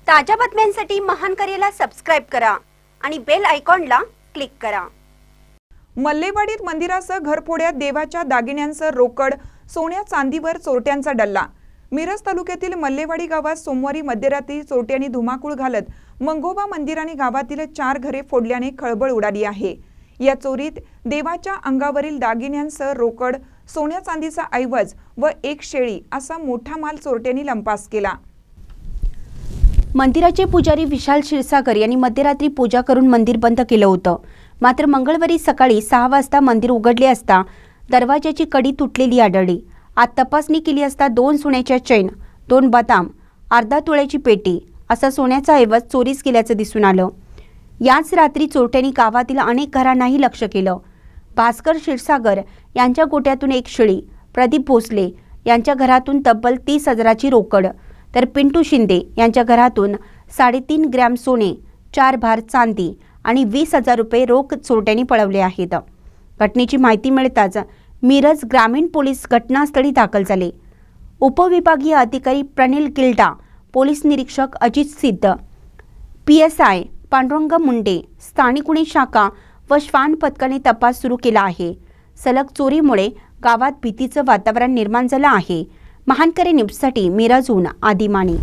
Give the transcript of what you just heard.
ताज्या बातम्यांसाठी महान करेला सबस्क्राइब करा आणि बेल आयकॉनला क्लिक करा। मल्लेवाडीत मंदिरासह घरफोड्यात देवाच्या दागिन्यांसह रोकड, सोन्या चांदीवर चोरट्यांचा डल्ला। मिरज तालुक्यातील मल्लेवाडी गावात सोमवारी मध्यरात्री चोरट्यांनी धुमाकूळ घालत मंगोबा मंदिर आणि गावातील 4 घरे फोडल्याने खळबळ उडाली आहे। या चोरीत देवाच्या अंगावरील दागिन्यांसह रोकड, सोन्या चांदीचा ऐवज व एक शेळी असा मोठा माल चोरट्यांनी लंपास केला। मंदिराचे पुजारी विशाल क्षीरसागर यांनी मध्यरात्री पूजा करून मंदिर बंद केलं होतं। मात्र मंगळवारी सकाळी 6 वाजता मंदिर उघडले असता दरवाजाची कडी तुटलेली आढळली। आत तपासणी केली असता 2 सोन्याच्या चैन, 2 बदाम, अर्धा तोळ्याची पेटी असा सोन्याचा ऐवज चोरीस गेल्याचं दिसून आलं। याच रात्री चोरट्यांनी गावातील अनेक घरांनाही लक्ष केलं। भास्कर क्षीरसागर यांच्या गोट्यातून एक शेळी, प्रदीप भोसले यांच्या घरातून तब्बल 30,000ची रोकड, तर पिंटू शिंदे यांच्या घरातून 3.5 ग्रॅम सोने, 4 भार चांदी आणि 20,000 रुपये रोख चोरट्यांनी पळवले आहेत। घटनेची माहिती मिळताच मिरज ग्रामीण पोलीस घटनास्थळी दाखल झाले। उपविभागीय अधिकारी प्रणिल गिल्डा, पोलीस निरीक्षक अजित सिद्ध, PSI पांडुरंग मुंडे, स्थानिक गुन्हे शाखा व श्वान पथकाने तपास सुरू केला आहे। सलग चोरीमुळे गावात भीतीचं वातावरण निर्माण झालं आहे। महानकरे न्यूजसाठी मिरजहून आदिमानी।